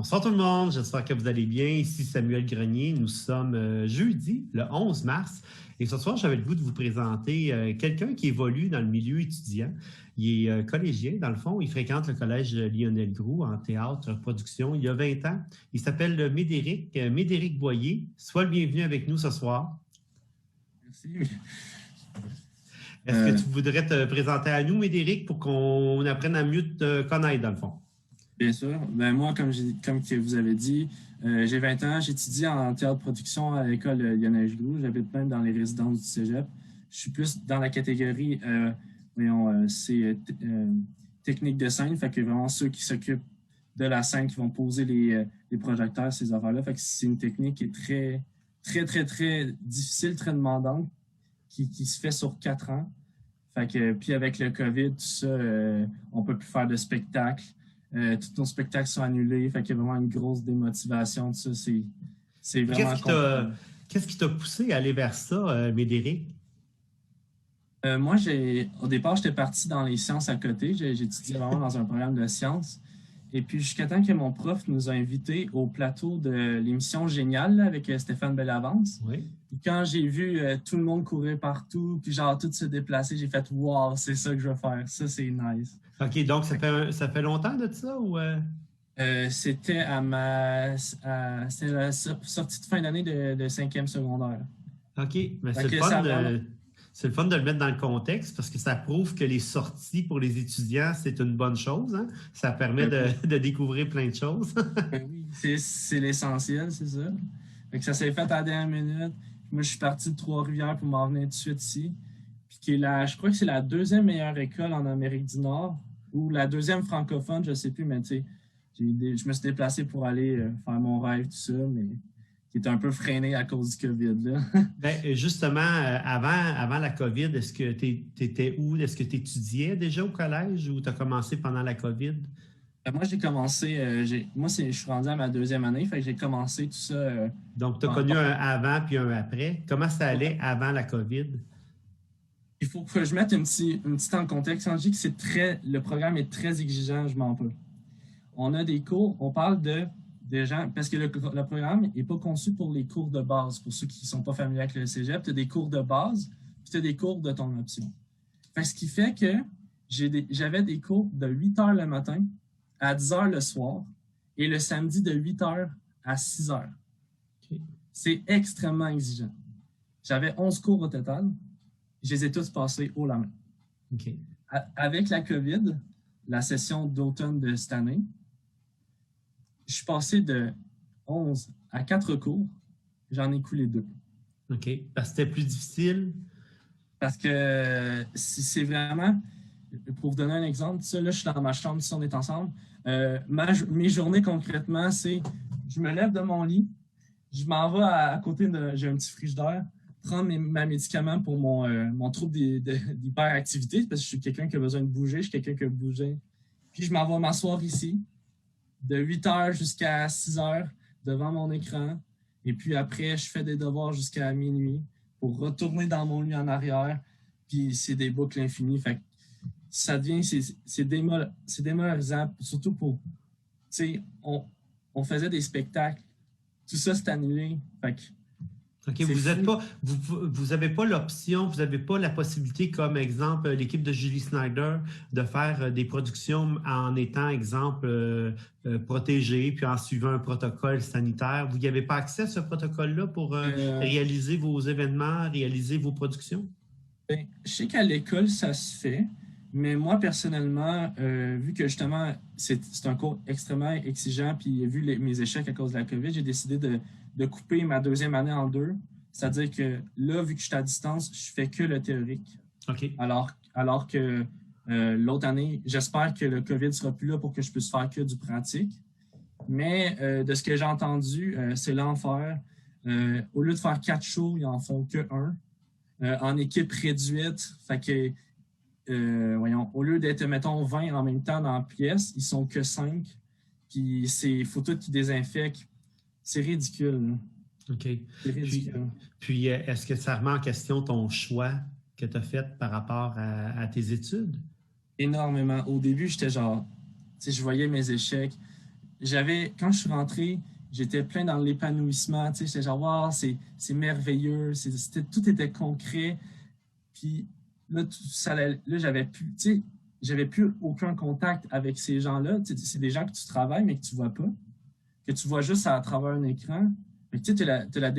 Bonsoir tout le monde, j'espère que vous allez bien. Ici Samuel Grenier. Nous sommes jeudi, le 11 mars. Et ce soir, j'avais le goût de vous présenter quelqu'un qui évolue dans le milieu étudiant. Il est collégien, dans le fond. Il fréquente le collège Lionel Groulx en théâtre, production. Il a 20 ans. Il s'appelle Médéric Boyer. Sois le bienvenu avec nous ce soir. Merci. Est-ce que tu voudrais te présenter à nous, Médéric, pour qu'on apprenne à mieux te connaître, dans le fond? Bien sûr. Moi, comme que vous avez dit, j'ai 20 ans, j'étudie en théâtre production à l'école Lionel Groulx. J'habite même dans les résidences du cégep. Je suis plus dans la catégorie technique de scène, fait que vraiment ceux qui s'occupent de la scène, qui vont poser les projecteurs, ces affaires-là. Fait que c'est une technique qui est très, très, très, très difficile, très demandante, qui se fait sur 4 ans. Fait que, puis avec le COVID, tout ça, on peut plus faire de spectacles. Tous nos spectacles sont annulés. Fait qu'il y a vraiment une grosse démotivation. Tout ça, c'est vraiment... Qu'est-ce qui t'a poussé à aller vers ça, Médéric? Moi, au départ, j'étais parti dans les sciences à côté. J'étudiais vraiment dans un programme de sciences. Et puis, jusqu'à temps que mon prof nous a invités au plateau de l'émission Génial là, avec Stéphane Bellavance. Oui. Et quand j'ai vu tout le monde courir partout, puis genre tout se déplacer, j'ai fait « Wow, c'est ça que je veux faire. Ça, c'est nice. » OK, donc ça fait longtemps de ça ou... C'était c'était la sortie de fin d'année de 5e secondaire. OK, mais c'est le fun de le mettre dans le contexte parce que ça prouve que les sorties pour les étudiants, c'est une bonne chose. Hein? Ça permet de découvrir plein de choses. Oui, c'est l'essentiel, c'est ça. Fait que ça s'est fait à la dernière minute. Moi, je suis parti de Trois-Rivières pour m'en venir tout de suite ici. Puis je crois que c'est la deuxième meilleure école en Amérique du Nord ou la deuxième francophone, je ne sais plus, mais tu sais, je me suis déplacé pour aller faire mon rêve, tout ça, mais qui est un peu freiné à cause du COVID. Là. Ben, justement, avant la COVID, est-ce que tu étais où? Est-ce que tu étudiais déjà au collège ou tu as commencé pendant la COVID? Moi, j'ai commencé, je suis rendu à ma 2e année, fait que j'ai commencé tout ça. Donc, tu as connu un avant puis un après. Comment ça allait avant la COVID? Il faut que je mette un petit en contexte. Quand je dis que le programme est très exigeant, je mens pas. On a des cours, on parle de gens, parce que le programme n'est pas conçu pour les cours de base. Pour ceux qui ne sont pas familiers avec le cégep, tu as des cours de base, puis tu as des cours de ton option. Fait, ce qui fait que j'avais des cours de 8 h le matin à 10 h le soir et le samedi de 8 h à 6 h. Okay. C'est extrêmement exigeant. J'avais 11 cours au total. Je les ai tous passés haut la main. Okay. Avec la COVID, la session d'automne de cette année, je suis passé de 11 à 4 cours. J'en ai coulé 2. OK. Parce que c'était plus difficile? Parce que c'est vraiment... Pour vous donner un exemple, ça, là, je suis dans ma chambre, si on est ensemble. Mes journées, concrètement, c'est... Je me lève de mon lit, je m'en vais à côté j'ai un petit frigidaire, prendre mes médicaments pour mon trouble d'hyperactivité, parce que je suis quelqu'un qui a besoin de bouger, je suis quelqu'un qui a bougé. Puis je m'en vais m'asseoir ici, de 8 h jusqu'à 6 h, devant mon écran. Et puis après, je fais des devoirs jusqu'à minuit pour retourner dans mon lit en arrière. Puis c'est des boucles infinies. Fait que ça devient, c'est démoralisant, surtout pour, tu sais, on faisait des spectacles. Tout ça, c'est annulé. Fait que OK, vous n'avez pas l'option, vous n'avez pas la possibilité, comme exemple, l'équipe de Julie Snyder, de faire des productions en étant, exemple, protégé, puis en suivant un protocole sanitaire. Vous n'y avez pas accès à ce protocole-là pour réaliser vos événements, réaliser vos productions? Ben, je sais qu'à l'école, ça se fait, mais moi, personnellement, vu que justement, c'est un cours extrêmement exigeant, puis vu mes échecs à cause de la COVID, j'ai décidé de couper ma 2e année en 2. C'est-à-dire que là, vu que je suis à distance, je fais que le théorique. OK. Alors que l'autre année, j'espère que le COVID ne sera plus là pour que je puisse faire que du pratique. Mais de ce que j'ai entendu, c'est l'enfer. Au lieu de faire 4 shows, ils en font que 1. En équipe réduite, fait que, au lieu d'être, mettons, 20 en même temps dans la pièce, ils sont que 5. Puis il faut tout qu'ils désinfectent. C'est ridicule. OK. C'est ridicule. Puis est-ce que ça remet en question ton choix que tu as fait par rapport à tes études? Énormément. Au début, j'étais genre, tu sais, je voyais mes échecs. quand je suis rentré, j'étais plein dans l'épanouissement. Tu sais, j'étais genre, wow, c'est merveilleux. Tout était concret. Puis là, j'avais plus aucun contact avec ces gens-là. Tu sais, c'est des gens que tu travailles, mais que tu vois pas, que tu vois juste à travers un écran. Tu sais, tu as la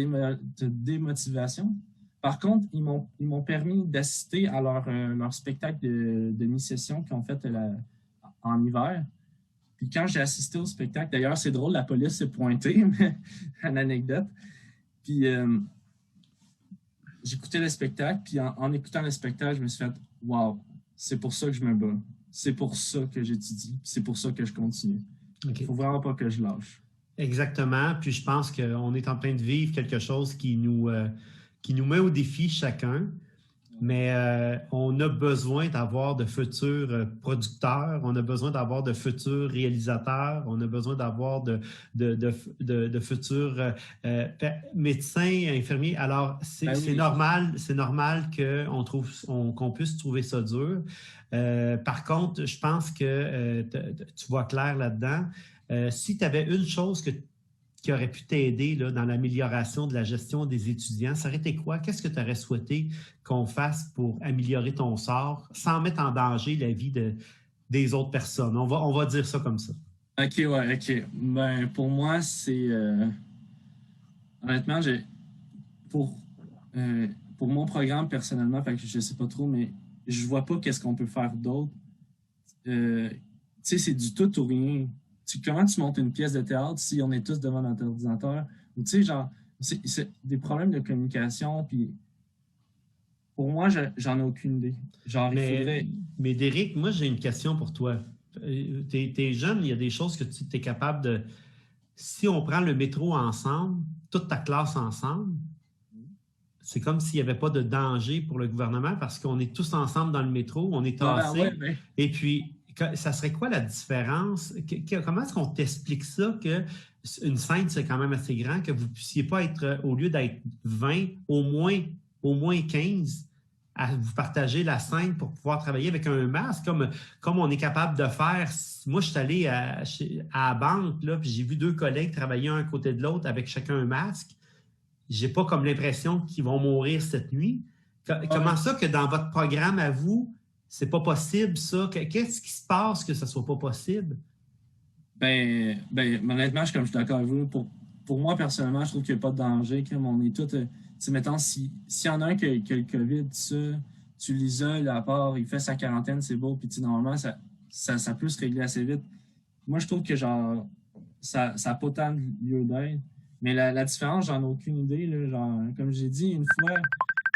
démotivation. Par contre, ils m'ont permis d'assister à leur spectacle de mi-session qu'ils ont fait en hiver. Puis quand j'ai assisté au spectacle, d'ailleurs, c'est drôle, la police s'est pointée, mais une anecdote. Puis j'écoutais le spectacle, puis en écoutant le spectacle, je me suis fait « Wow, c'est pour ça que je me bats. C'est pour ça que j'étudie. C'est pour ça que je continue. Il ne faut vraiment pas que je lâche. » Exactement. Puis je pense qu'on est en train de vivre quelque chose qui nous met au défi chacun. Mais on a besoin d'avoir de futurs producteurs, on a besoin d'avoir de futurs réalisateurs, on a besoin d'avoir de futurs médecins, infirmiers. Alors, c'est normal qu'on puisse trouver ça dur. Par contre, je pense que tu vois clair là-dedans. Si tu avais une chose qui aurait pu t'aider là, dans l'amélioration de la gestion des étudiants, ça aurait été quoi? Qu'est-ce que tu aurais souhaité qu'on fasse pour améliorer ton sort sans mettre en danger la vie des autres personnes? On va dire ça comme ça. OK, ouais, OK. Ben, pour moi, c'est... honnêtement, pour mon programme, personnellement, fait que je ne sais pas trop, mais je vois pas qu'est-ce qu'on peut faire d'autre. Tu sais, c'est du tout ou rien. Comment tu montes une pièce de théâtre si on est tous devant notre ordinateur? Ou tu sais, genre, c'est des problèmes de communication, puis pour moi, j'en ai aucune idée. Genre, mais Déric, moi, j'ai une question pour toi. T'es jeune, il y a des choses que tu es capable de... Si on prend le métro ensemble, toute ta classe ensemble, c'est comme s'il n'y avait pas de danger pour le gouvernement parce qu'on est tous ensemble dans le métro, on est tassés. Et puis... Ça serait quoi la différence? Comment est-ce qu'on t'explique ça qu'une scène, c'est quand même assez grand, que vous ne puissiez pas être, au lieu d'être 20, au moins 15, à vous partager la scène pour pouvoir travailler avec un masque, comme on est capable de faire. Moi, je suis allé à la banque, là, puis j'ai vu 2 collègues travailler un à côté de l'autre avec chacun un masque. J'ai pas comme l'impression qu'ils vont mourir cette nuit. Comment ça que dans votre programme à vous, c'est pas possible, ça? Qu'est-ce qui se passe que ça soit pas possible? Ben honnêtement, je suis d'accord avec vous. Pour moi, personnellement, je trouve qu'il n'y a pas de danger. Comme on est tous... mettons, s'il y en a un qui a le COVID, tu l'isoles à part, il fait sa quarantaine, c'est beau, puis normalement, ça peut se régler assez vite. Moi, je trouve que genre ça n'a pas tant de lieu d'être. Mais la différence, j'en ai aucune idée. Là, genre, comme j'ai dit, une fois...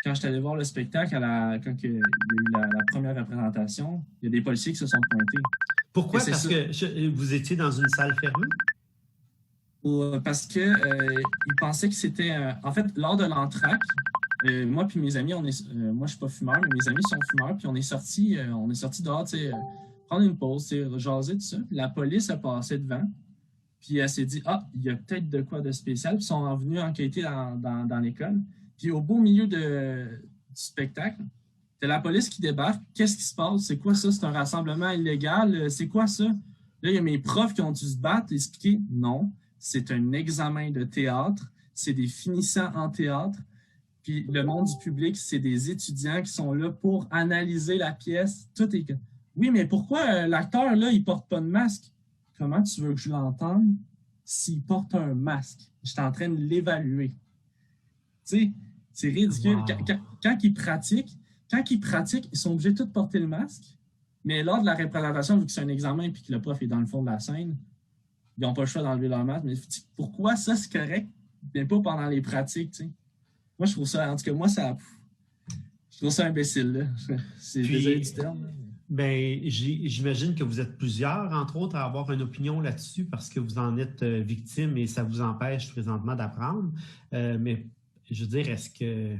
Quand je suis allé voir le spectacle, quand il y a eu la première représentation, il y a des policiers qui se sont pointés. Pourquoi? Parce que vous étiez dans une salle fermée? Parce qu'ils pensaient que c'était... en fait, lors de l'entracte, moi puis mes amis, moi je suis pas fumeur, mais mes amis sont fumeurs, puis on est sortis dehors, prendre une pause, jaser, tout ça. La police a passé devant, puis elle s'est dit « Ah, il y a peut-être de quoi de spécial », puis ils sont revenus enquêter dans l'école. Puis au beau milieu du spectacle, t'as la police qui débarque. Qu'est-ce qui se passe? C'est quoi ça? C'est un rassemblement illégal? C'est quoi ça? Là, il y a mes profs qui ont dû se battre et expliquer. Non, c'est un examen de théâtre. C'est des finissants en théâtre. Puis le monde du public, c'est des étudiants qui sont là pour analyser la pièce. Tout est... Oui, mais pourquoi l'acteur, là, il porte pas de masque? Comment tu veux que je l'entende s'il porte un masque? Je suis en train de l'évaluer. Tu sais, c'est ridicule. Wow. Quand ils pratiquent, ils sont obligés de tous porter le masque. Mais lors de la représentation, vu que c'est un examen et que le prof est dans le fond de la scène, ils n'ont pas le choix d'enlever leur masque. Mais pourquoi ça, c'est correct? Mais pas pendant les pratiques, tu sais. Moi, je trouve ça, en tout cas, je trouve ça imbécile, là. C'est désolé du terme. Là. Ben, j'imagine que vous êtes plusieurs, entre autres, à avoir une opinion là-dessus parce que vous en êtes victime et ça vous empêche présentement d'apprendre. Mais je veux dire, est-ce que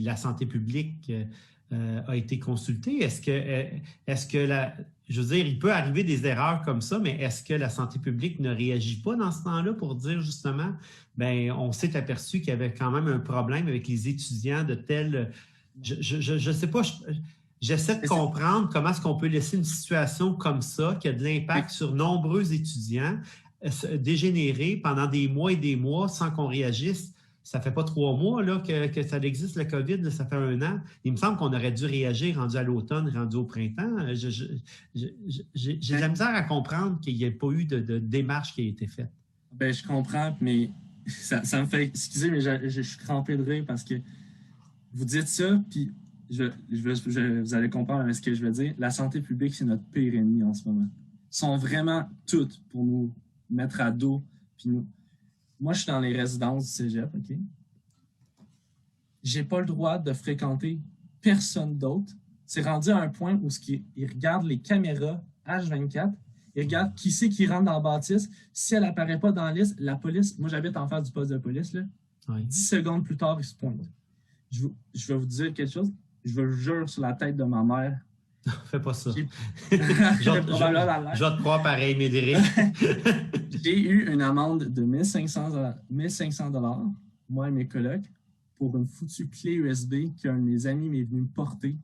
la santé publique a été consultée? Je veux dire, il peut arriver des erreurs comme ça, mais est-ce que la santé publique ne réagit pas dans ce temps-là pour dire justement, ben, on s'est aperçu qu'il y avait quand même un problème avec les étudiants de tel... Je ne sais pas... J'essaie de comprendre comment est-ce qu'on peut laisser une situation comme ça, qui a de l'impact sur nombreux étudiants, dégénérer pendant des mois et des mois sans qu'on réagisse. Ça fait pas 3 mois là, que ça existe, le COVID, là, ça fait 1 an. Il me semble qu'on aurait dû réagir rendu à l'automne, rendu au printemps. J'ai de la misère à comprendre qu'il n'y ait pas eu de démarche qui a été faite. Ben, je comprends, mais ça me fait... Excusez, mais je suis crampé de rire parce que vous dites ça, puis vous allez comprendre ce que je veux dire. La santé publique, c'est notre pire ennemi en ce moment. Ils sont vraiment toutes pour nous mettre à dos. Puis nous... Moi, je suis dans les résidences du cégep, OK? J'ai pas le droit de fréquenter personne d'autre. C'est rendu à un point où ils regardent les caméras H24, ils regardent qui c'est qui rentre dans la bâtisse. Si elle apparaît pas dans la liste, la police, moi j'habite en face du poste de police, là, 10 secondes plus tard, ils se pointent. Je vais vous dire quelque chose, je vous le jure sur la tête de ma mère. Fais pas ça. Je vais te croire pareil, Médéric. J'ai eu une amende de 1500 $, moi et mes colocs, pour une foutue clé USB qu'un de mes amis m'est venu me porter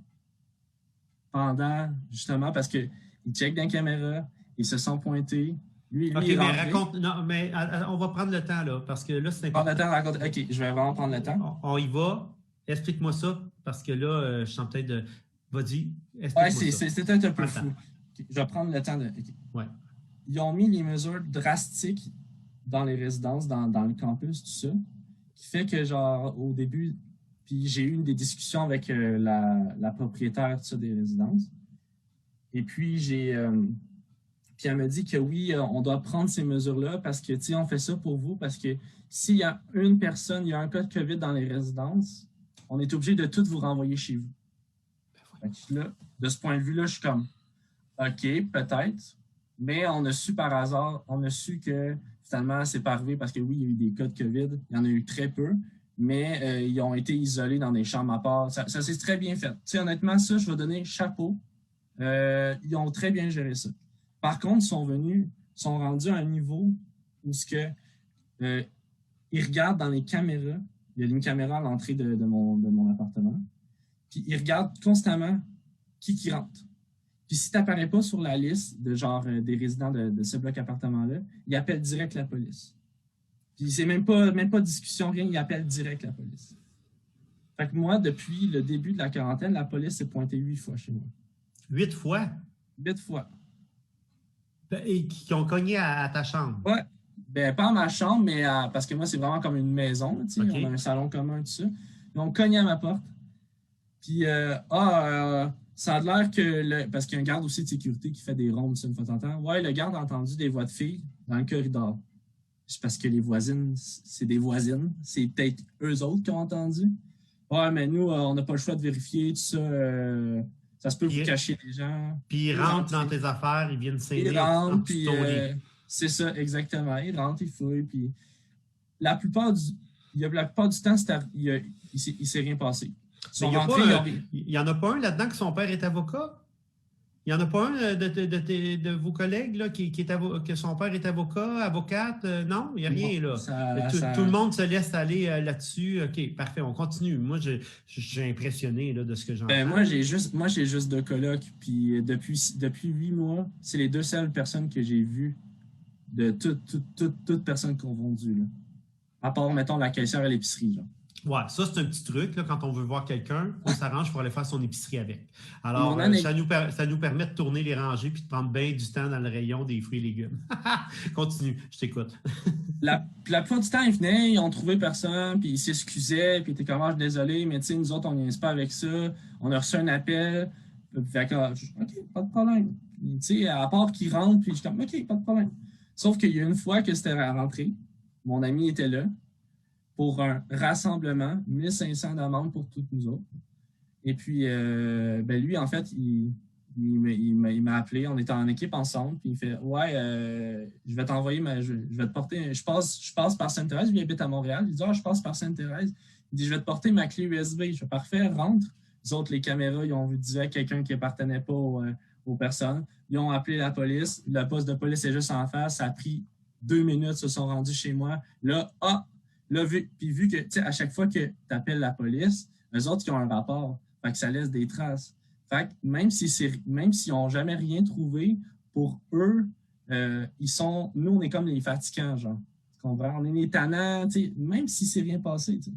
pendant, justement, parce qu'ils checkent dans la caméra, ils se sont pointés. Lui, OK, mais raconte. Non, mais on va prendre le temps, là, parce que là, c'est important. Prendre le temps, OK, je vais vraiment prendre le temps. On y va. Explique-moi ça, parce que là, je sens peut-être de. Vas-y, explique-moi ça. C'était un peu fou. Okay, je vais prendre le temps de... Okay. Ouais. Ils ont mis les mesures drastiques dans les résidences, dans le campus, tout ça, qui fait que, genre, au début, puis j'ai eu des discussions avec la propriétaire tout ça, des résidences. Et puis, puis elle me dit que oui, on doit prendre ces mesures-là parce que, tu sais, on fait ça pour vous, parce que s'il y a une personne, il y a un cas de COVID dans les résidences, on est obligé de tout vous renvoyer chez vous. Là, de ce point de vue-là, je suis comme, OK, peut-être, mais on a su par hasard, on a su que finalement, c'est pas arrivé parce que oui, il y a eu des cas de COVID, il y en a eu très peu, mais ils ont été isolés dans des chambres à part. Ça s'est très bien fait. Tu sais, honnêtement, ça, je vais donner chapeau. Ils ont très bien géré ça. Par contre, ils sont rendus à un niveau où ils regardent dans les caméras. Il y a une caméra à l'entrée de mon appartement. Puis ils regardent constamment qui rentre. Puis si tu n'apparais pas sur la liste de genre des résidents de ce bloc appartement-là, ils appellent direct la police. Puis c'est même pas de discussion, rien, ils appellent direct la police. Fait que moi, depuis le début de la quarantaine, la police s'est pointée 8 fois chez moi. 8 fois? 8 fois. Et qui ont cogné à ta chambre? Ouais. Ben, pas à ma chambre, mais parce que moi, c'est vraiment comme une maison. Tu sais, okay. On a un salon commun, tout ça. Ils ont cogné à ma porte. Puis, ça a l'air que... parce qu'il y a un garde aussi de sécurité qui fait des rondes une fois de temps. Ouais, le garde a entendu des voix de filles dans le corridor. C'est parce que les voisines, c'est des voisines. C'est peut-être eux autres qui ont entendu. Ouais, mais nous, on n'a pas le choix de vérifier tout ça. Ça se peut vous cacher les gens. Puis ils rentrent dans tes affaires, ils viennent s'aider. Ils rentrent, puis c'est ça, exactement. Ils rentrent, ils fouillent, puis la plupart du temps, il s'est rien passé. Il n'y en a pas un là-dedans que son père est avocat? Il n'y en a pas un de vos collègues là, que son père est avocate? Non, il n'y a rien là. Tout le monde se laisse aller là-dessus. OK, parfait, on continue. Moi, je suis impressionné là, de ce que j'entends. Ben, moi, j'ai juste 2 colocs. Puis depuis 8 mois, c'est les 2 seules personnes que j'ai vues de toutes personnes confondues. Là. À part, mettons, la caissière à l'épicerie. Genre. Ouais, ça, c'est un petit truc. Là, quand on veut voir quelqu'un, on s'arrange pour aller faire son épicerie avec. Alors, ça nous permet de tourner les rangées puis de prendre bien du temps dans le rayon des fruits et légumes. Continue, je t'écoute. la plupart du temps, ils venaient, ils ont trouvé personne, puis ils s'excusaient, puis ils étaient comme, je suis désolé, mais tu sais, nous autres, on n'y est pas avec ça. On a reçu un appel. Fait que, OK, pas de problème. Tu sais, à part qu'ils rentrent, puis je suis comme, OK, pas de problème. Sauf qu'il y a une fois que c'était à rentrer, mon ami était là. Pour un rassemblement, 1500 d'amende pour toutes nous autres. Et puis, lui, en fait, il m'a appelé, on était en équipe ensemble, puis il fait « Ouais, je vais t'envoyer, je vais te porter, je passe par Sainte-Thérèse, il habite à Montréal. » Il dit « Ah, je passe par Sainte-Thérèse. » Il dit « Je vais te porter ma clé USB. » Je fais « Parfait, rentre. » Les autres, les caméras, ils ont vu direct quelqu'un qui appartenait pas aux personnes. Ils ont appelé la police. Le poste de police est juste en face. Ça a pris 2 minutes, se sont rendus chez moi. Là, vu que, tu sais, à chaque fois que tu appelles la police, eux autres, ils ont un rapport. Fait que ça laisse des traces. Fait que même s'ils n'ont jamais rien trouvé, pour eux, nous, on est comme les fatigants, genre. Tu comprends? On est les tannants, même si c'est rien passé. T'sais.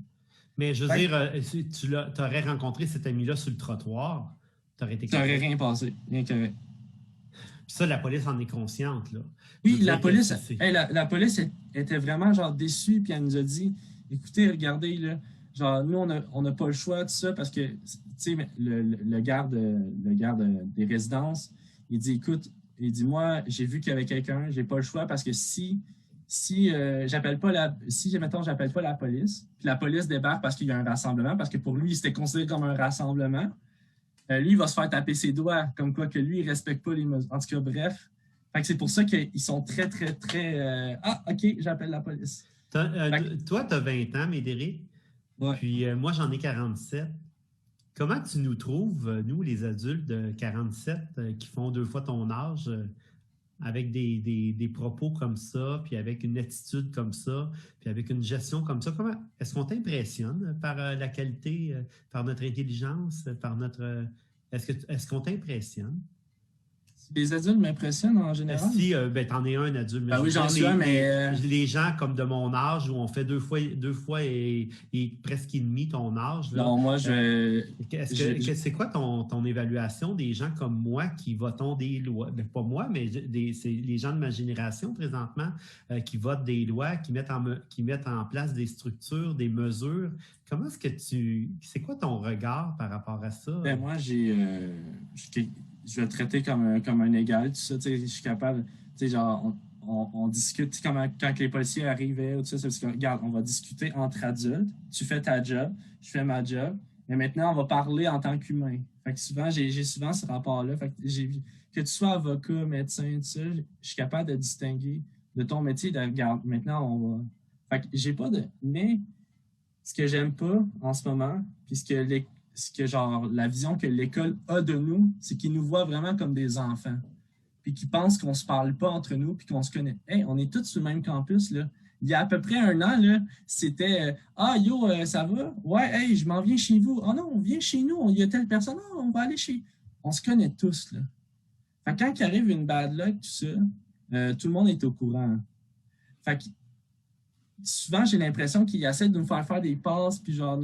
Mais je veux dire, si tu aurais rencontré cet ami-là sur le trottoir, tu aurais été correct. Ça n'aurait rien passé, rien correct. Puis ça, la police en est consciente, là. Oui, la police était vraiment genre déçue, puis elle nous a dit, écoutez, regardez, là, genre, nous, on n'a pas le choix de ça, parce que, tu sais, le garde des résidences, il dit, écoute, moi, j'ai vu qu'il y avait quelqu'un, j'ai pas le choix, parce que si j'appelle pas la police, puis la police débarque parce qu'il y a un rassemblement, parce que pour lui, c'était considéré comme un rassemblement, lui, il va se faire taper ses doigts, comme quoi que lui, il respecte pas les mesures. En tout cas, bref. Fait que c'est pour ça qu'ils sont très, très, très... OK, j'appelle la police. Toi, tu as 20 ans, Médéric. Ouais. Puis moi, j'en ai 47. Comment tu nous trouves, nous, les adultes de 47, qui font 2 fois ton âge, avec des propos comme ça, puis avec une attitude comme ça, puis avec une gestion comme ça? Est-ce qu'on t'impressionne par la qualité, par notre intelligence, par notre... Est-ce qu'on t'impressionne? Les adultes m'impressionnent en général. Si, t'en es un adulte. Oui, j'en suis un, mais... Les gens comme de mon âge, où on fait 2 fois et presque et demi ton âge. Là, non, moi, c'est quoi ton évaluation des gens comme moi qui votons des lois? Ben, pas moi, mais c'est les gens de ma génération présentement qui votent des lois, qui mettent en place des structures, des mesures. Comment est-ce que c'est quoi ton regard par rapport à ça? Ben, moi, je vais le traiter comme un égal, tout ça, je suis capable, genre, on discute, quand les policiers arrivaient, tout ça, c'est parce que, regarde, on va discuter entre adultes, tu fais ta job, je fais ma job, mais maintenant, on va parler en tant qu'humain. Fait que souvent, j'ai souvent ce rapport-là, fait que tu sois avocat, médecin, tout ça, je suis capable de distinguer de ton métier, regarde, maintenant, on va... Fait que j'ai pas de... Mais, ce que j'aime pas en ce moment, puis ce que genre la vision que l'école a de nous, c'est qu'ils nous voient vraiment comme des enfants. Puis qu'ils pensent qu'on se parle pas entre nous, puis qu'on se connaît. Hey, on est tous sur le même campus, là. Il y a à peu près 1 an, là, c'était yo, ça va? Ouais, hey, je m'en viens chez vous. Oh non, on vient chez nous, il y a telle personne, on va aller chez. On se connaît tous, là. Fait que quand il arrive une bad luck, tout ça, tout le monde est au courant. Fait que souvent, j'ai l'impression qu'ils essaient de nous faire des passes, puis genre,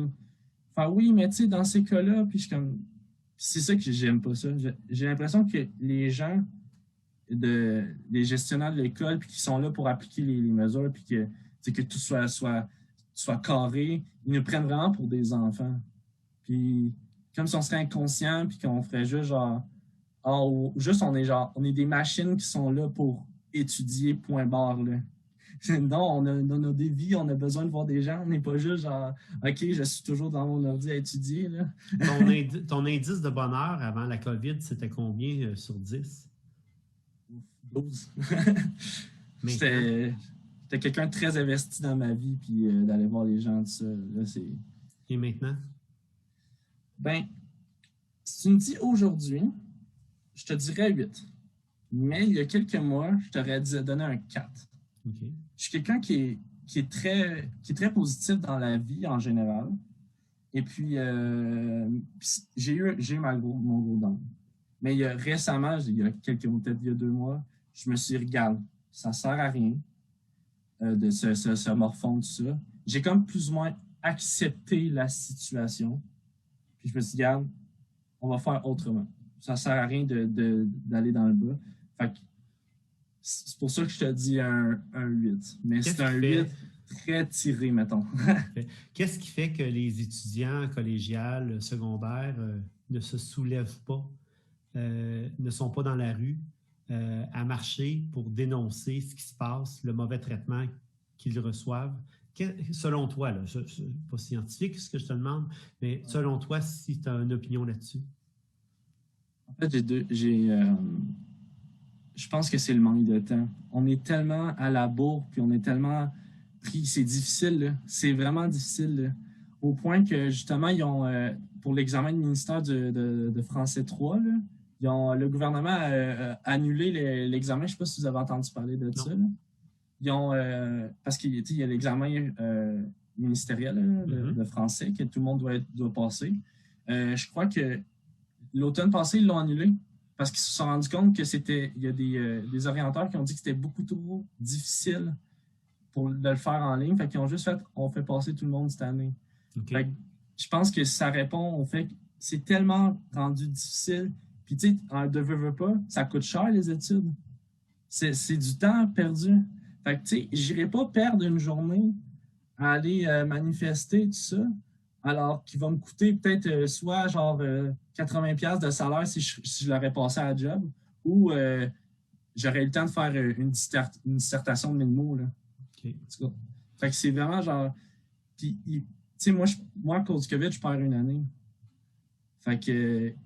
oui, mais tu sais, dans ces cas-là, puis je suis comme. C'est ça que j'aime pas ça. J'ai l'impression que les gens, les gestionnaires de l'école, puis qui sont là pour appliquer les mesures, puis que tout soit carré, ils nous prennent vraiment pour des enfants. Puis, comme si on serait inconscient, puis qu'on ferait juste genre. On est des machines qui sont là pour étudier, point barre, là. Non, on a des vies, on a besoin de voir des gens. On n'est pas juste genre, OK, je suis toujours dans mon ordi à étudier. Là. Ton indice de bonheur avant la COVID, c'était combien sur 10? 12. J'étais quelqu'un de très investi dans ma vie, puis d'aller voir les gens, tout ça. Là, Et maintenant? Ben, si tu me dis aujourd'hui, je te dirais 8. Mais il y a quelques mois, je t'aurais donné un 4. Okay. Je suis quelqu'un qui est très positif dans la vie en général. Et puis, j'ai eu mon gros down. Mais récemment, il y a peut-être il y a 2 mois, je me suis dit, regarde, ça sert à rien de se morfondre, tout ça. J'ai comme plus ou moins accepté la situation. Puis je me suis dit, regarde, on va faire autrement. Ça sert à rien d'aller dans le bas. Fait que, c'est pour ça que je te dis un 8. Mais c'est un 8 très tiré, mettons. Qu'est-ce qui fait que les étudiants collégiales, secondaires, ne se soulèvent pas, ne sont pas dans la rue à marcher pour dénoncer ce qui se passe, le mauvais traitement qu'ils reçoivent? Selon toi, là, c'est pas scientifique ce que je te demande, mais selon toi, si tu as une opinion là-dessus. En fait, je pense que c'est le manque de temps. On est tellement à la bourre, puis on est tellement pris. C'est difficile, là. C'est vraiment difficile, là. Au point que, justement, ils ont, pour l'examen du ministère de Français 3, là, le gouvernement a annulé l'examen. Je ne sais pas si vous avez entendu parler de ça. Là. Ils ont, parce qu'il y a l'examen ministériel là, de français que tout le monde doit passer. Je crois que l'automne passé, ils l'ont annulé parce qu'ils se sont rendus compte que il y a des orienteurs qui ont dit que c'était beaucoup trop difficile de le faire en ligne. Fait qu'ils ont juste fait, on fait passer tout le monde cette année. OK. Fait que je pense que ça répond au fait que c'est tellement rendu difficile. Puis tu sais, veux pas, ça coûte cher les études. C'est du temps perdu. Fait que tu sais, j'irai pas perdre une journée à aller manifester, tout ça, alors qu'il va me coûter peut-être soit genre 80$ de salaire si je l'aurais passé à la job, ou j'aurais eu le temps de faire une dissertation de 1000 mots. Là. OK. Fait que c'est vraiment genre. Puis, tu sais, moi, à cause du COVID, je perds une année. Fait que, tu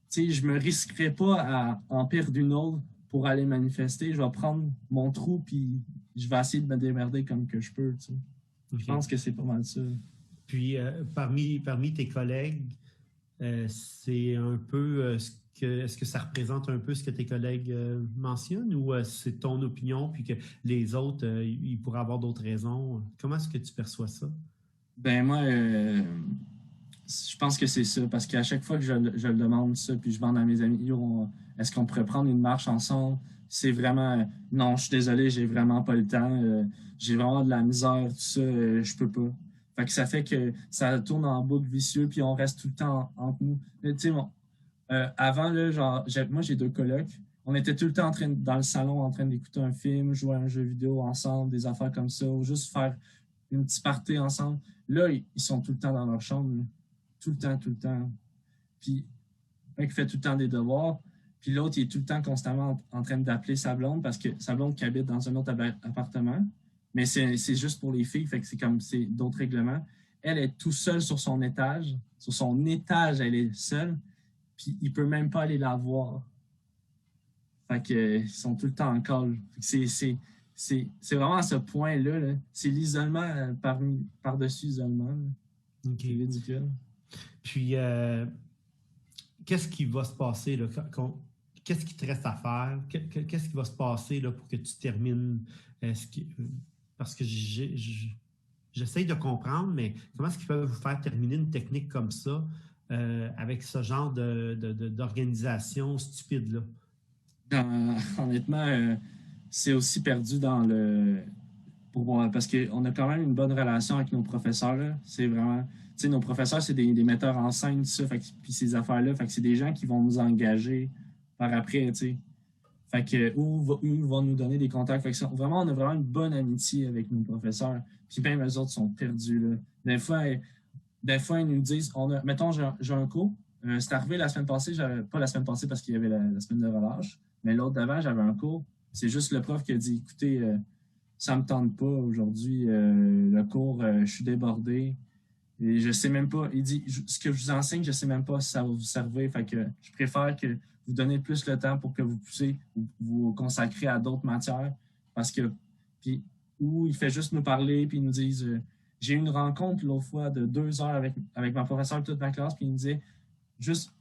sais, je me risquerais pas à en perdre une autre pour aller manifester. Je vais prendre mon trou, puis je vais essayer de me démerder comme que je peux, tu sais. Okay. Je pense que c'est pas mal ça. Puis, parmi tes collègues, c'est un peu est-ce que ça représente un peu ce que tes collègues mentionnent ou c'est ton opinion puis que les autres, ils pourraient avoir d'autres raisons? Comment est-ce que tu perçois ça? Ben moi, je pense que c'est ça parce qu'à chaque fois que je le demande ça puis je demande à mes amis, est-ce qu'on pourrait prendre une marche ensemble? C'est vraiment, non, je suis désolé, j'ai vraiment pas le temps. J'ai vraiment de la misère, tout ça, je peux pas. Fait que ça fait que ça tourne en boucle vicieux puis on reste tout le temps entre nous. Tu sais, avant, là, genre, moi, j'ai 2 colocs. On était tout le temps dans le salon en train d'écouter un film, jouer à un jeu vidéo ensemble, des affaires comme ça, ou juste faire une petite party ensemble. Là, ils sont tout le temps dans leur chambre. Là. Tout le temps, tout le temps. Puis, un qui fait tout le temps des devoirs, puis l'autre, il est tout le temps constamment en train d'appeler sa blonde parce que sa blonde qui habite dans un autre appartement. Mais c'est juste pour les filles, fait que c'est d'autres règlements. Elle est tout seule sur son étage. Sur son étage, elle est seule. Puis il peut même pas aller la voir. Fait que ils sont tout le temps en call. C'est vraiment à ce point-là. Là. C'est l'isolement par-dessus l'isolement. Okay. C'est ridicule. Puis, qu'est-ce qui va se passer? Là, qu'est-ce qui te reste à faire? Qu'est-ce qui va se passer là, pour que tu termines? Parce que j'essaye de comprendre, mais comment est-ce qu'ils peuvent vous faire terminer une technique comme ça avec ce genre d'organisation stupide-là? Honnêtement, c'est aussi perdu dans le... parce qu'on a quand même une bonne relation avec nos professeurs. Là. C'est vraiment... Tu sais, nos professeurs, c'est des metteurs en scène, tout ça, puis ces affaires-là. Fait que c'est des gens qui vont nous engager par après, tu sais. Fait que, ils vont nous donner des contacts. Fait que vraiment, on a vraiment une bonne amitié avec nos professeurs. Puis même eux autres sont perdus, là. Des fois, ils nous disent, mettons, j'ai un cours. C'est arrivé la semaine passée, pas la semaine passée parce qu'il y avait la semaine de relâche, mais l'autre d'avant, j'avais un cours. C'est juste le prof qui a dit, écoutez, ça me tente pas aujourd'hui, le cours, je suis débordé. Et je sais même pas, il dit, ce que je vous enseigne, je sais même pas si ça va vous servir. Fait que je préfère que vous donniez plus le temps pour que vous puissiez vous consacrer à d'autres matières. Parce que, puis, où il fait juste nous parler, puis il nous dit, j'ai eu une rencontre l'autre fois de 2 heures avec ma professeure toute ma classe, puis il me disait, juste,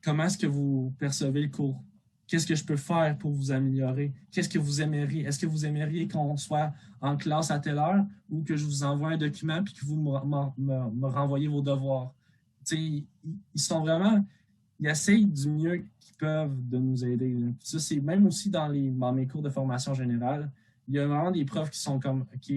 comment est-ce que vous percevez le cours? Qu'est-ce que je peux faire pour vous améliorer? Qu'est-ce que vous aimeriez? Est-ce que vous aimeriez qu'on soit en classe à telle heure ou que je vous envoie un document puis que vous me renvoyez vos devoirs? Tu sais, ils sont vraiment... Ils essayent du mieux qu'ils peuvent de nous aider. Là. Ça, c'est même aussi dans mes cours de formation générale. Il y a vraiment des profs qui sont comme, OK,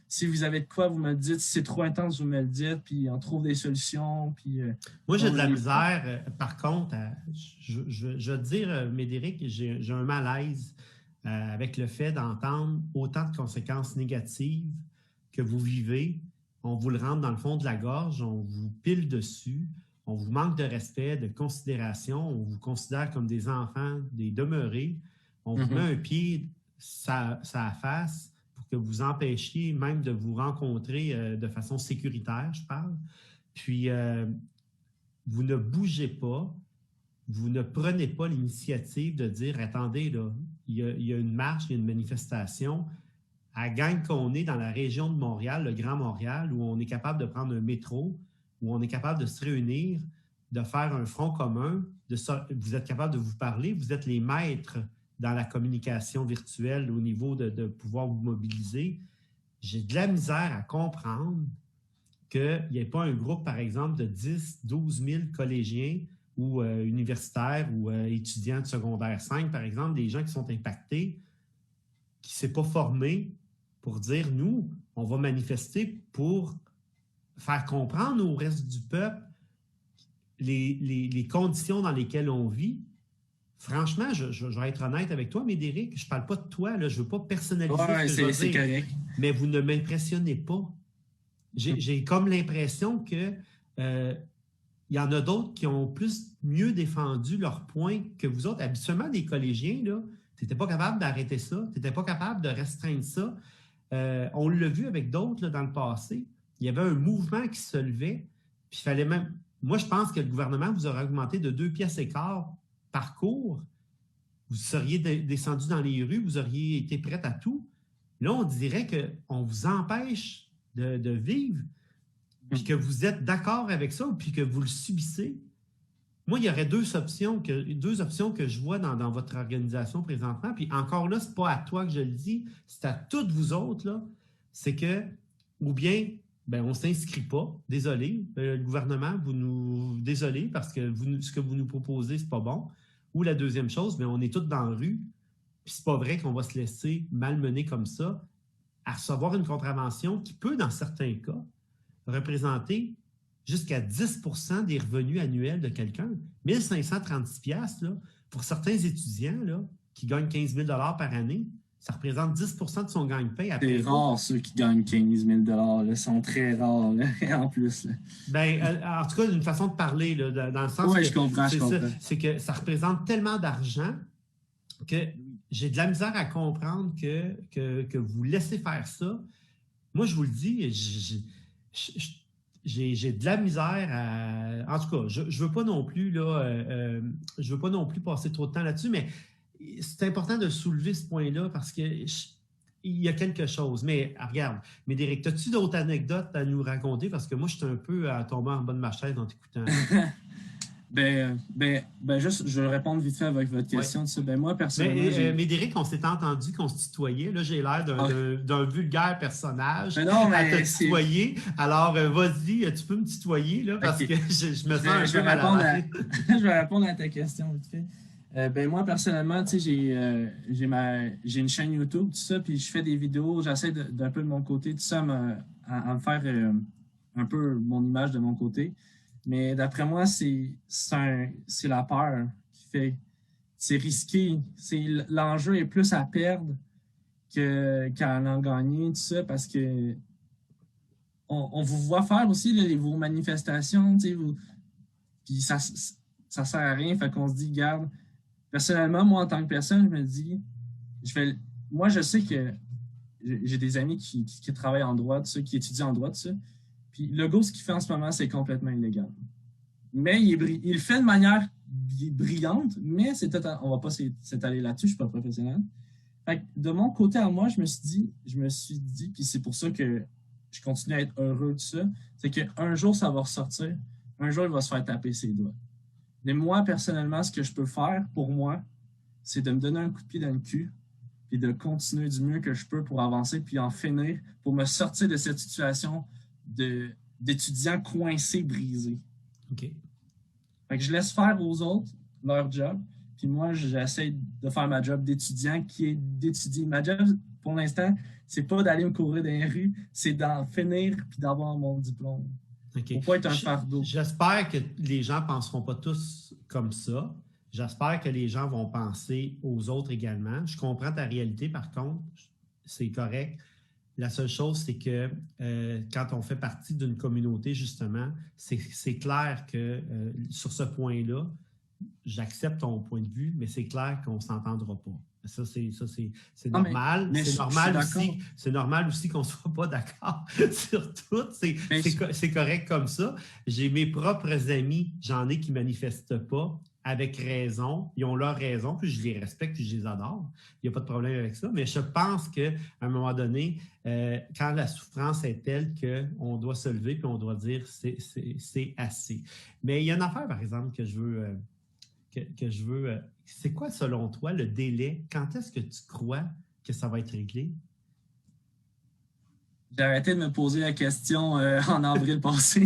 si vous avez de quoi, vous me le dites. Si c'est trop intense, vous me le dites. Puis on trouve des solutions. Puis, moi, j'ai de la misère. Par contre, je veux te dire, Médéric, j'ai un malaise avec le fait d'entendre autant de conséquences négatives que vous vivez. On vous le rentre dans le fond de la gorge, on vous pile dessus, on vous manque de respect, de considération, on vous considère comme des enfants, des demeurés. On vous met un pied sa face pour que vous empêchiez même de vous rencontrer de façon sécuritaire, je parle. Puis, vous ne bougez pas, vous ne prenez pas l'initiative de dire, attendez, là, il y a une marche, il y a une manifestation. À gang qu'on est dans la région de Montréal, le Grand Montréal, où on est capable de prendre un métro, où on est capable de se réunir, de faire un front commun, vous êtes capable de vous parler, vous êtes les maîtres dans la communication virtuelle au niveau de pouvoir vous mobiliser. J'ai de la misère à comprendre qu'il n'y ait pas un groupe, par exemple, de 10, 12 000 collégiens ou universitaires ou étudiants de secondaire 5, par exemple, des gens qui sont impactés, qui ne s'est pas formé pour dire, nous, on va manifester pour faire comprendre au reste du peuple les conditions dans lesquelles on vit. Franchement, je vais être honnête avec toi, Médéric, je ne parle pas de toi, là, je ne veux pas personnaliser ce que je veux dire, correct. mais vous ne m'impressionnez pas. J'ai comme l'impression que il y en a d'autres qui ont mieux défendu leur point que vous autres. Habituellement, des collégiens, tu n'étais pas capable d'arrêter ça, tu n'étais pas capable de restreindre ça. On l'a vu avec d'autres dans le passé. Il y avait un mouvement qui se levait, puis il fallait même... Moi, je pense que le gouvernement vous aurait augmenté de 2 piastres et quart par cours. Vous seriez descendu dans les rues, vous auriez été prête à tout. Là, on dirait qu'on vous empêche de vivre, puis que vous êtes d'accord avec ça, puis que vous le subissez. Moi, il y aurait deux options que je vois dans votre organisation présentement. Puis encore là, ce n'est pas à toi que je le dis, c'est à toutes vous autres. Là. C'est que, ou bien, on ne s'inscrit pas. Désolé, le gouvernement, désolé, parce que ce que vous nous proposez, ce n'est pas bon. Ou la deuxième chose, on est tous dans la rue. Puis c'est pas vrai qu'on va se laisser malmener comme ça à recevoir une contravention qui peut, dans certains cas, représenter jusqu'à 10 % des revenus annuels de quelqu'un. 1 536 $, là, pour certains étudiants là, qui gagnent 15 000 $ par année, ça représente 10 % de son gagne-pain. C'est rare, ceux qui gagnent 15 000 $. Ils sont très rares, là, en plus. Là. En tout cas, d'une façon de parler, là, dans le sens que je comprends. C'est que ça représente tellement d'argent que j'ai de la misère à comprendre que vous laissez faire ça. Moi, je vous le dis, j'ai de la misère à... En tout cas, je ne veux pas non plus je veux pas non plus passer trop de temps là-dessus, mais c'est important de soulever ce point-là parce que il y a quelque chose. Mais regarde, Médéric, as-tu d'autres anecdotes à nous raconter? Parce que moi, je suis un peu à tomber en bas de ma chaise en t'écoutant. Juste, je vais répondre vite fait avec votre question. Ouais. Moi, personnellement... Médéric, on s'est entendu qu'on se tutoyait. Là, j'ai l'air d'un vulgaire personnage à te tutoyer. Alors, vas-y, tu peux me tutoyer là, parce que je me sens un peu mal à l'aise. Je vais répondre à ta question vite fait. Moi, personnellement, j'ai une chaîne YouTube, tout ça, puis je fais des vidéos, j'essaie d'un peu de mon côté, tout ça, à me faire un peu mon image de mon côté. Mais d'après moi, c'est la peur qui fait. C'est risqué. L'enjeu est plus à perdre qu'à en gagner, tout ça, parce que on vous voit faire aussi là, vos manifestations, puis ça sert à rien. Fait qu'on se dit, garde. Personnellement, moi, en tant que personne, je me dis, moi, je sais que j'ai des amis qui travaillent en droit, tout ça, qui étudient en droit, tout ça. Puis Legault, ce qu'il fait en ce moment, c'est complètement illégal. Mais il le fait de manière brillante, mais on ne va pas s'étaler là-dessus, je ne suis pas professionnel. Fait que de mon côté à moi, je me suis dit, puis c'est pour ça que je continue à être heureux de ça, c'est qu'un jour, ça va ressortir, un jour, il va se faire taper ses doigts. Mais moi, personnellement, ce que je peux faire pour moi, c'est de me donner un coup de pied dans le cul, puis de continuer du mieux que je peux pour avancer, puis en finir, pour me sortir de cette situation d'étudiants coincés, brisés. OK. Fait que je laisse faire aux autres leur job, puis moi, j'essaie de faire ma job d'étudiant qui est d'étudier. Ma job, pour l'instant, c'est pas d'aller me courir dans les rues, c'est d'en finir puis d'avoir mon diplôme. Okay. Pour pas être un fardeau. J'espère que les gens ne penseront pas tous comme ça. J'espère que les gens vont penser aux autres également. Je comprends ta réalité, par contre, c'est correct. La seule chose, c'est que quand on fait partie d'une communauté, justement, c'est clair que sur ce point-là, j'accepte ton point de vue, mais c'est clair qu'on ne s'entendra pas. Ça, c'est normal. C'est normal aussi qu'on ne soit pas d'accord sur tout. C'est correct comme ça. J'ai mes propres amis, j'en ai qui ne manifestent pas avec raison. Ils ont leur raison, puis je les respecte, puis je les adore. Il n'y a pas de problème avec ça. Mais je pense qu'à un moment donné, quand la souffrance est telle qu'on doit se lever, puis on doit dire c'est assez. Mais il y a une affaire, par exemple, que je veux... c'est quoi, selon toi, le délai? Quand est-ce que tu crois que ça va être réglé? J'ai arrêté de me poser la question en avril passé.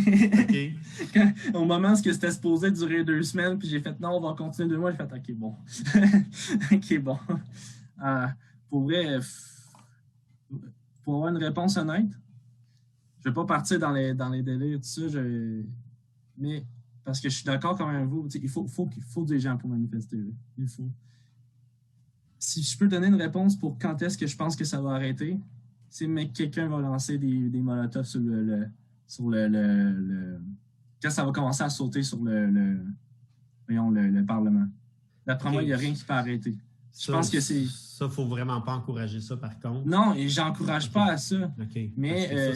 OK. Au moment où c'était supposé durer 2 semaines, puis j'ai fait non, on va continuer 2 mois. J'ai fait OK, bon. OK, bon. Euh, pour vrai, pour avoir une réponse honnête, je ne vais pas partir dans les délais, tout ça. Mais parce que je suis d'accord quand même avec vous, il faut des gens pour manifester. Là. Il faut. Si je peux donner une réponse pour quand est-ce que je pense que ça va arrêter, c'est que quelqu'un va lancer des molotovs sur quand ça va commencer à sauter sur le Parlement. D'après moi, il n'y a rien qui peut arrêter. Je pense que c'est. Ça, faut vraiment pas encourager ça, par contre. Non, et j'encourage pas à ça. OK. Mais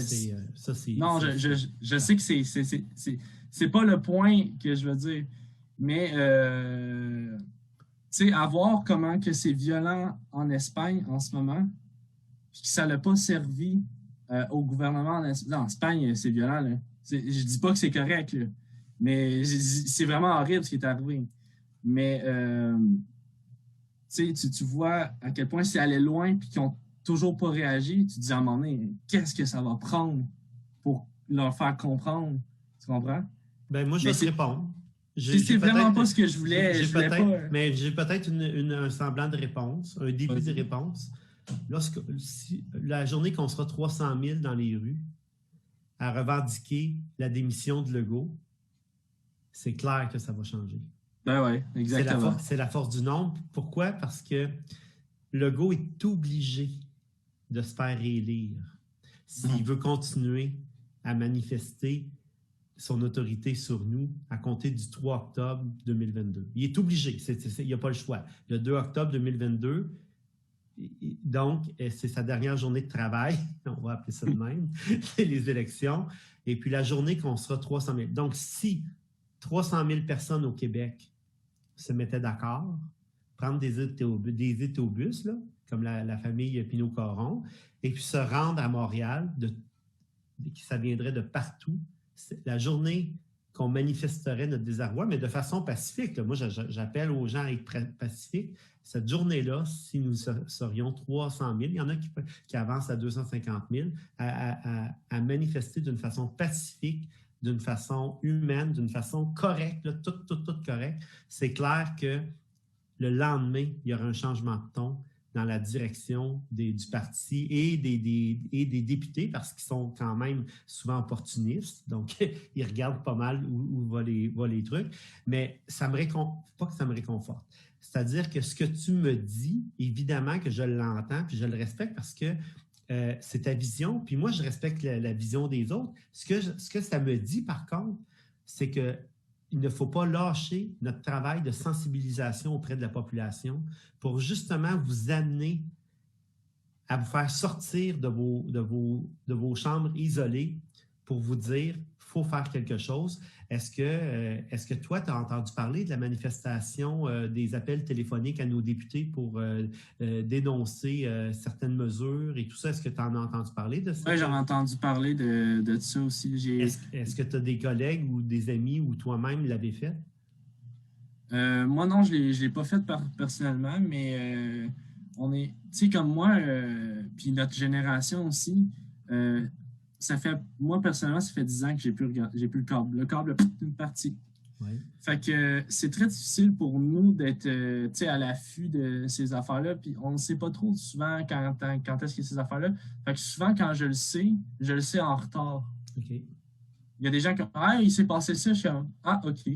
ça, c'est. non, je sais que c'est pas le point que je veux dire. Mais tu sais, à voir comment que c'est violent en Espagne en ce moment, puis que ça n'a pas servi au gouvernement en Espagne, c'est violent. Là. Je dis pas que c'est correct, là, mais c'est vraiment horrible ce qui est arrivé. Mais tu vois à quel point c'est allé loin puis qu'ils n'ont toujours pas réagi. Tu te dis à un moment donné, qu'est-ce que ça va prendre pour leur faire comprendre? Tu comprends? Ben, moi, je vais te répondre. C'est vraiment pas ce que je voulais. Mais j'ai peut-être un semblant de réponse, un début de réponse. La journée qu'on sera 300 000 dans les rues à revendiquer la démission de Legault, c'est clair que ça va changer. Ben oui, exactement. C'est la force du nombre. Pourquoi? Parce que Legault est obligé de se faire réélire s'il veut continuer à manifester son autorité sur nous à compter du 3 octobre 2022. Il est obligé, il n'y a pas le choix. Le 2 octobre 2022, donc, c'est sa dernière journée de travail, on va appeler ça de même, les élections, et puis la journée qu'on sera 300 000. Donc, si 300 000 personnes au Québec se mettaient d'accord, prendre des autobus, là, comme la famille Pinot-Coron, et puis se rendre à Montréal, ça viendrait de partout, la journée qu'on manifesterait notre désarroi, mais de façon pacifique. Là. Moi, j'appelle aux gens à être pacifiques. Cette journée-là, si nous serions 300 000, il y en a qui avancent à 250 000, à manifester d'une façon pacifique, d'une façon humaine, d'une façon correcte, là, tout correct, c'est clair que le lendemain, il y aura un changement de ton dans la direction du parti et des députés, parce qu'ils sont quand même souvent opportunistes, donc ils regardent pas mal où vont les trucs, mais ça me pas que ça me réconforte. C'est-à-dire que ce que tu me dis, évidemment que je l'entends, puis je le respecte parce que c'est ta vision, puis moi, je respecte la vision des autres. Ce que ça me dit, par contre, c'est que il ne faut pas lâcher notre travail de sensibilisation auprès de la population pour justement vous amener à vous faire sortir de vos chambres isolées pour vous dire « il faut faire quelque chose ». Est-ce que toi, tu as entendu parler de la manifestation des appels téléphoniques à nos députés pour dénoncer certaines mesures et tout ça? Est-ce que tu en as entendu parler de ça? Oui, j'en ai entendu parler de ça aussi. Est-ce que tu as des collègues ou des amis ou toi-même l'avez fait? Moi, non, je ne l'ai pas fait personnellement, mais on est, tu sais, comme moi, puis notre génération aussi, moi, personnellement, ça fait 10 ans que j'ai plus le câble. Le câble a une partie. Ouais. Fait que c'est très difficile pour nous d'être à l'affût de ces affaires-là. Puis on ne sait pas trop souvent quand est-ce qu'il y a ces affaires-là. Fait que souvent, quand je le sais en retard. Okay. Il y a des gens qui ont ah, il s'est passé ça. Je suis comme ah, OK.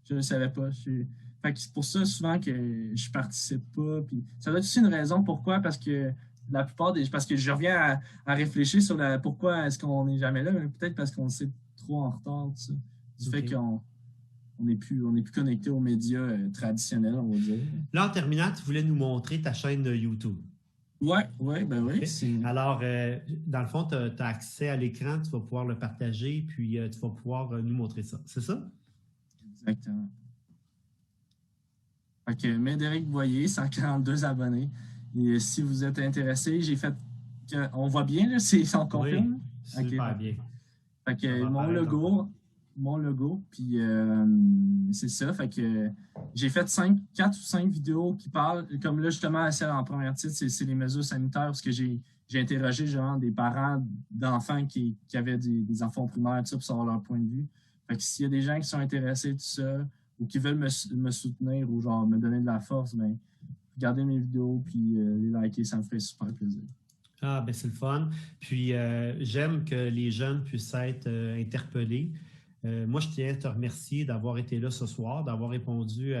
Je ne savais pas. Fait que c'est pour ça souvent que je participe pas. Puis ça doit être aussi une raison pourquoi, parce que la plupart parce que je reviens à réfléchir sur pourquoi est-ce qu'on n'est jamais là, mais peut-être parce qu'on sait trop en retard, tout ça. Du fait qu'on n'est plus connecté aux médias traditionnels, on va dire. Là, en terminant, tu voulais nous montrer ta chaîne YouTube. Oui, ben oui. Okay. Alors, dans le fond, tu as accès à l'écran, tu vas pouvoir le partager, puis tu vas pouvoir nous montrer ça. C'est ça? Exactement. Fait que Médéric Boyer, 142 abonnés. Et si vous êtes intéressé, j'ai fait. On voit bien, là, on confirme? Oui, super bien. Fait que mon logo, puis c'est ça. Fait que j'ai fait 4 ou 5 vidéos qui parlent, comme là, justement, celle en première titre, c'est les mesures sanitaires, parce que j'ai j'ai interrogé genre des parents d'enfants qui avaient des enfants primaires, tout ça, pour savoir leur point de vue. Fait que s'il y a des gens qui sont intéressés, tout ça, ou qui veulent me soutenir ou genre me donner de la force, ben regardez mes vidéos puis les liker, ça me ferait super plaisir. Ah, ben c'est le fun. Puis j'aime que les jeunes puissent être interpellés. Moi, je tiens à te remercier d'avoir été là ce soir, d'avoir répondu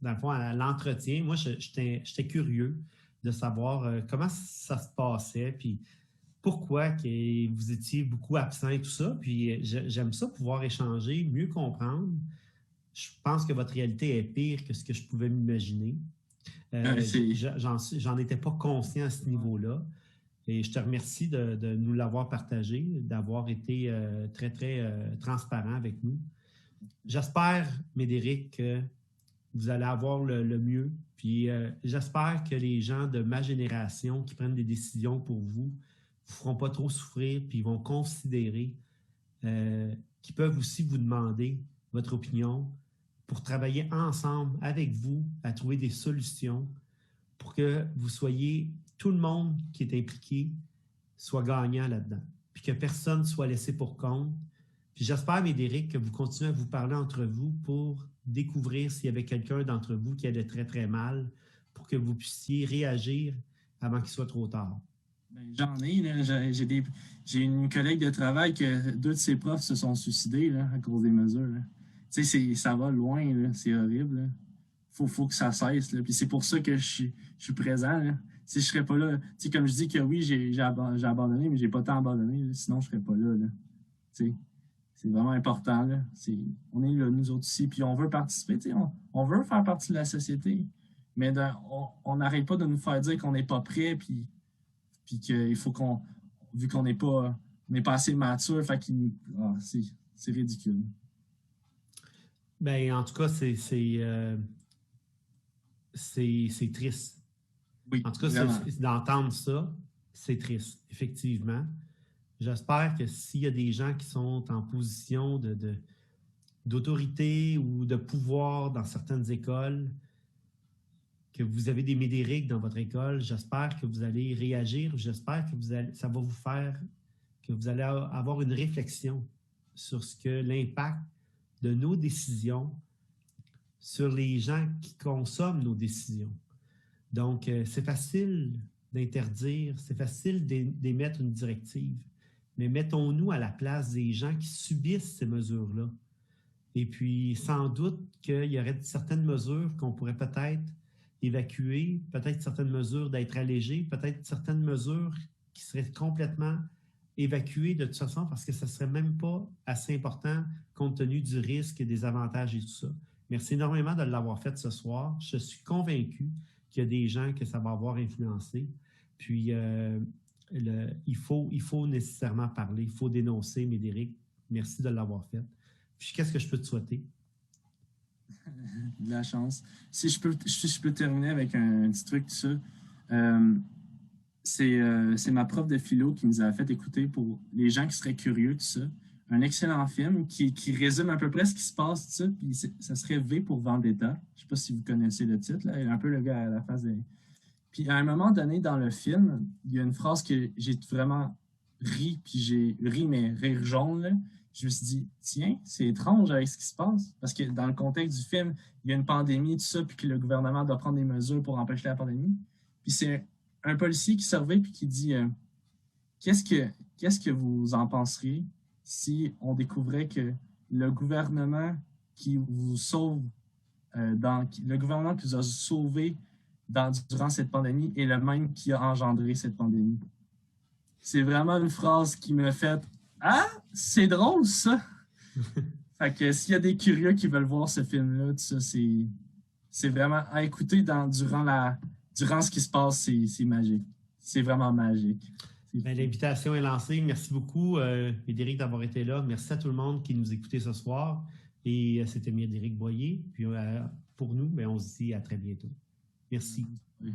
dans le fond, à l'entretien. Moi, j'étais curieux de savoir comment ça se passait, puis pourquoi que vous étiez beaucoup absent et tout ça. Puis j'aime ça, pouvoir échanger, mieux comprendre. Je pense que votre réalité est pire que ce que je pouvais m'imaginer. J'en étais pas conscient à ce niveau-là. Et je te remercie de nous l'avoir partagé, d'avoir été très, très transparent avec nous. J'espère, Médéric, que vous allez avoir le mieux. Puis j'espère que les gens de ma génération qui prennent des décisions pour vous ne vous feront pas trop souffrir, puis vont considérer qu'ils peuvent aussi vous demander votre opinion pour travailler ensemble avec vous à trouver des solutions pour que vous soyez, tout le monde qui est impliqué soit gagnant là-dedans, puis que personne ne soit laissé pour compte. Puis j'espère, Médéric, que vous continuez à vous parler entre vous pour découvrir s'il y avait quelqu'un d'entre vous qui allait très, très mal, pour que vous puissiez réagir avant qu'il soit trop tard. Ben, j'en ai. Là. J'ai une collègue de travail que 2 de ses profs se sont suicidés là, à cause des mesures. Tu sais, ça va loin, là. C'est horrible. Là. Faut que ça cesse. Là. Puis c'est pour ça que je suis présent. Là. Si je serais pas là, tu sais, comme je dis que oui, j'ai abandonné, mais j'ai pas tant abandonné, là, sinon je serais pas là. Tu sais, c'est vraiment important. Là. On est là, nous autres ici, puis on veut participer. Tu sais, on veut faire partie de la société, mais on n'arrête pas de nous faire dire qu'on n'est pas prêt, puis qu'il faut vu qu'on n'est pas assez mature, fait c'est ridicule. Ben, en tout cas, c'est triste. Oui, en tout cas, d'entendre ça, c'est triste, effectivement. J'espère que s'il y a des gens qui sont en position d'autorité ou de pouvoir dans certaines écoles, que vous avez des Médéric dans votre école, j'espère que vous allez réagir, j'espère que ça va vous faire, que vous allez avoir une réflexion sur ce que l'impact de nos décisions sur les gens qui consomment nos décisions. Donc, c'est facile d'interdire, c'est facile d'émettre une directive, mais mettons-nous à la place des gens qui subissent ces mesures-là. Et puis, sans doute qu'il y aurait certaines mesures qu'on pourrait peut-être évacuer, peut-être certaines mesures d'être allégées, peut-être certaines mesures qui seraient complètement évacuées de toute façon parce que ça ne serait même pas assez important compte tenu du risque et des avantages et tout ça. Merci énormément de l'avoir fait ce soir. Je suis convaincu qu'il y a des gens que ça va avoir influencé. Puis, il faut nécessairement parler, il faut dénoncer, Médéric. Merci de l'avoir fait. Puis, qu'est-ce que je peux te souhaiter? De la chance. Si je peux terminer avec un petit truc, tout ça. C'est ma prof de philo qui nous a fait écouter pour les gens qui seraient curieux, tout ça. Un excellent film qui résume à peu près ce qui se passe, tout ça. Puis ça serait V pour Vendetta. Je ne sais pas si vous connaissez le titre. Là. Il y a un peu le gars à la face de... Puis à un moment donné dans le film, il y a une phrase que j'ai vraiment ri, puis j'ai ri, mais rire jaune, là. Je me suis dit, tiens, c'est étrange avec ce qui se passe. Parce que dans le contexte du film, il y a une pandémie, tout ça, puis que le gouvernement doit prendre des mesures pour empêcher la pandémie. Puis c'est un policier qui surveille puis qui dit qu'est-ce que vous en penseriez si on découvrait que le gouvernement qui vous sauve, le gouvernement qui vous a sauvé durant cette pandémie est le même qui a engendré cette pandémie. C'est vraiment une phrase qui me fait ah, c'est drôle ça! Fait que s'il y a des curieux qui veulent voir ce film-là, tout ça, c'est vraiment à écouter durant ce qui se passe, c'est magique. C'est vraiment magique. L'invitation est lancée. Merci beaucoup, Médéric, d'avoir été là. Merci à tout le monde qui nous écoutait ce soir. Et c'était Médéric Boyer. Puis pour nous, on se dit à très bientôt. Merci. Oui.